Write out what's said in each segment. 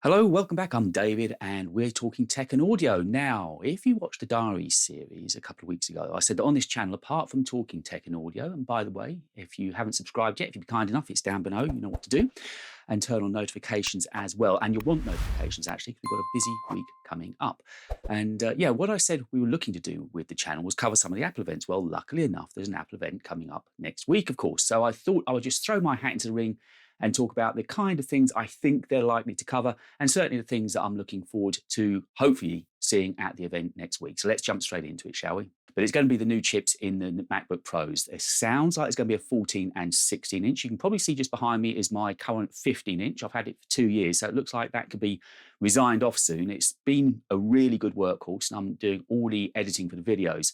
Hello, welcome back. I'm David, and we're talking tech and audio. Now, if you watched the Diary series a couple of weeks ago, I said that on this channel, apart from talking tech and audio, and by the way, if you haven't subscribed yet, if you'd be kind enough, it's down below, you know what to do, and turn on notifications as well. And you'll want notifications actually, because we've got a busy week coming up. And yeah, what I said we were looking to do with the channel was cover some of the Apple events. Well, luckily enough, there's an Apple event coming up next week, of course. So I thought I would just throw my hat into the ring and talk about the kind of things I think they're likely to cover, and certainly the things that I'm looking forward to hopefully seeing at the event next week. So let's jump straight into it, shall we? But it's going to be the new chips in the MacBook Pros. It sounds like it's going to be a 14 and 16 inch. You can probably see just behind me is my current 15 inch. I've had it for 2 years, so it looks like that could be resigned off soon. It's been a really good workhorse, and I'm doing all the editing for the videos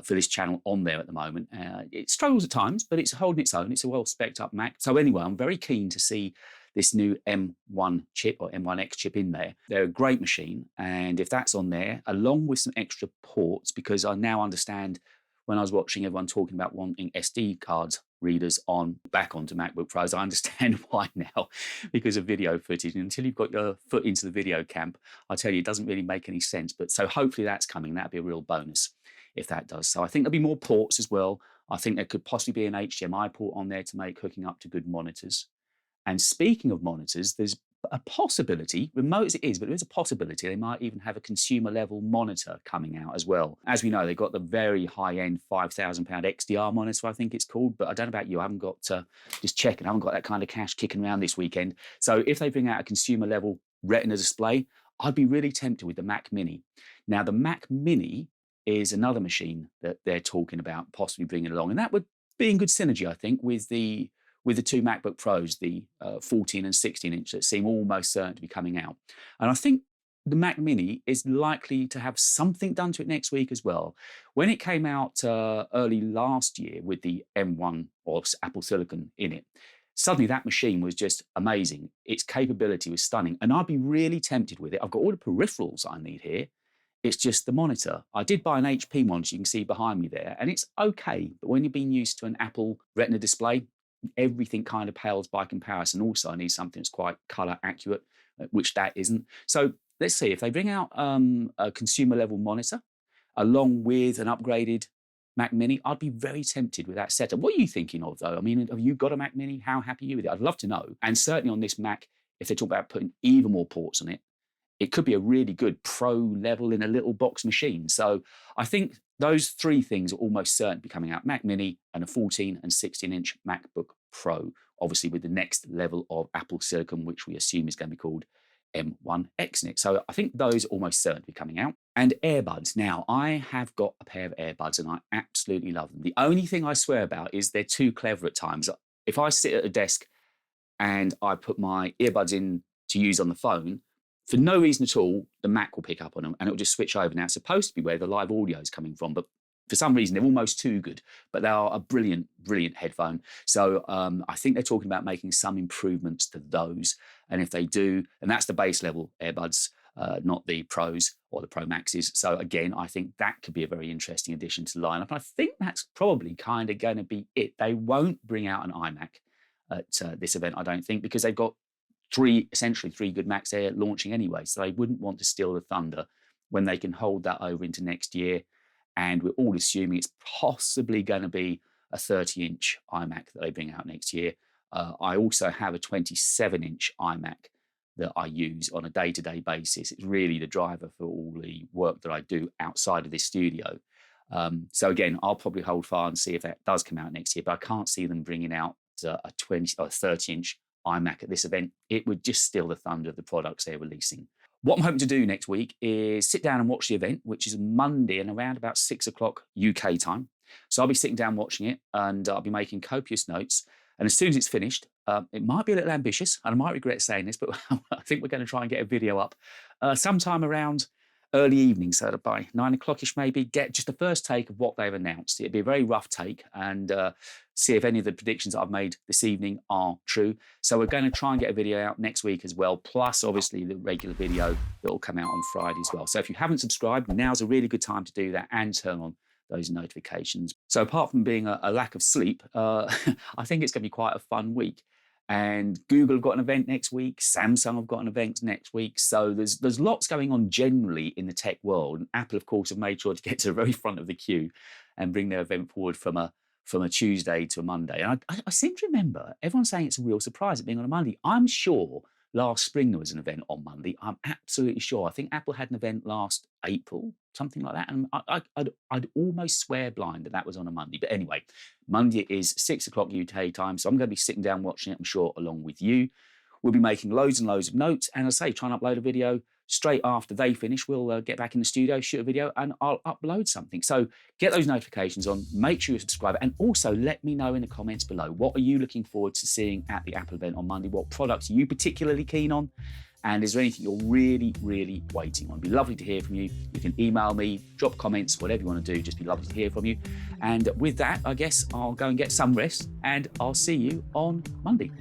for this channel on there at the moment. It struggles at times, but it's holding its own. It's a well-spec'd up Mac. So anyway, I'm very keen to see this new M1 chip or M1X chip in there. They're a great machine. And if that's on there, along with some extra ports, because I now understand when I was watching everyone talking about wanting SD cards readers back onto MacBook Pros, I understand why now because of video footage. And until you've got your foot into the video camp, I tell you, it doesn't really make any sense. But so hopefully that's coming. That'd be a real bonus if that does. So I think there'll be more ports as well. I think there could possibly be an HDMI port on there to make hooking up to good monitors. And speaking of monitors, there's a possibility, remote as it is, but there is a possibility they might even have a consumer level monitor coming out as well. As we know, they've got the very high end £5,000 XDR monitor, I think it's called, but I don't know about you, I haven't got, just checking, I haven't got that kind of cash kicking around this weekend. So if they bring out a consumer level Retina display, I'd be really tempted with the Mac Mini. Now the Mac Mini is another machine that they're talking about possibly bringing along, and that would be in good synergy, I think, with the two MacBook Pros, the 14 and 16 inch that seem almost certain to be coming out. And I think the Mac Mini is likely to have something done to it next week as well. When it came out early last year with the M1 or Apple Silicon in it, suddenly that machine was just amazing. Its capability was stunning, and I'd be really tempted with it. I've got all the peripherals I need here. It's just the monitor. I did buy an HP monitor, you can see behind me there, and it's okay. But when you've been used to an Apple Retina display, everything kind of pales by comparison. Also, I need something that's quite color accurate, which that isn't. So let's see if they bring out a consumer level monitor along with an upgraded Mac Mini. I'd be very tempted with that setup. What are you thinking of though? I mean, have you got a Mac Mini? How happy are you with it? I'd love to know. And certainly on this Mac, if they talk about putting even more ports on it, it could be a really good pro level in a little box machine. So I think those three things are almost certain to be coming out: Mac Mini and a 14 and 16 inch MacBook Pro, obviously with the next level of Apple Silicon, which we assume is going to be called M1X in it. So I think those are almost certain to be coming out. And earbuds. Now, I have got a pair of earbuds and I absolutely love them. The only thing I swear about is they're too clever at times. If I sit at a desk and I put my earbuds in to use on the phone, for no reason at all, the Mac will pick up on them and it'll just switch over. Now, it's supposed to be where the live audio is coming from, but for some reason, they're almost too good. But they are a brilliant, brilliant headphone. So I think they're talking about making some improvements to those. And if they do, and that's the base level earbuds, not the Pros or the Pro Maxes. So again, I think that could be a very interesting addition to the lineup. And I think that's probably kind of going to be it. They won't bring out an iMac at this event, I don't think, because they've got essentially three good Macs there launching anyway. So they wouldn't want to steal the thunder when they can hold that over into next year. And we're all assuming it's possibly going to be a 30-inch iMac that they bring out next year. I also have a 27-inch iMac that I use on a day-to-day basis. It's really the driver for all the work that I do outside of this studio. So again, I'll probably hold fire and see if that does come out next year, but I can't see them bringing out a 20 or 30-inch iMac at this event. It would just steal the thunder of the products they're releasing. What I'm hoping to do next week is sit down and watch the event, which is Monday and around about 6 o'clock UK time. So I'll be sitting down watching it and I'll be making copious notes. And as soon as it's finished, it might be a little ambitious and I might regret saying this, but I think we're going to try and get a video up sometime around early evening, so that by 9 o'clock-ish maybe, get just the first take of what they've announced. It'd be a very rough take and see if any of the predictions that I've made this evening are true. So we're going to try and get a video out next week as well, plus obviously the regular video that will come out on Friday as well. So if you haven't subscribed, now's a really good time to do that and turn on those notifications. So apart from being a lack of sleep, I think it's going to be quite a fun week. And Google have got an event next week. Samsung have got an event next week. So there's lots going on generally in the tech world. And Apple, of course, have made sure to get to the very front of the queue and bring their event forward from a Tuesday to a Monday. And I seem to remember everyone saying it's a real surprise it being on a Monday. I'm sure last spring there was an event on Monday. I'm absolutely sure. I think Apple had an event last April, something like that. And I'd almost swear blind that was on a Monday. But anyway, Monday is 6 o'clock UK time. So I'm going to be sitting down watching it, I'm sure, along with you. We'll be making loads and loads of notes. And as I say, trying to upload a video straight after they finish. We'll get back in the studio, shoot a video, and I'll upload something. So get those notifications on, make sure you subscribe, and also let me know in the comments below, what are you looking forward to seeing at the Apple event on Monday? What products are you particularly keen on? And is there anything you're really, really waiting on? It'd be lovely to hear from you. You can email me, drop comments, whatever you want to do, just be lovely to hear from you. And with that, I guess I'll go and get some rest, and I'll see you on Monday.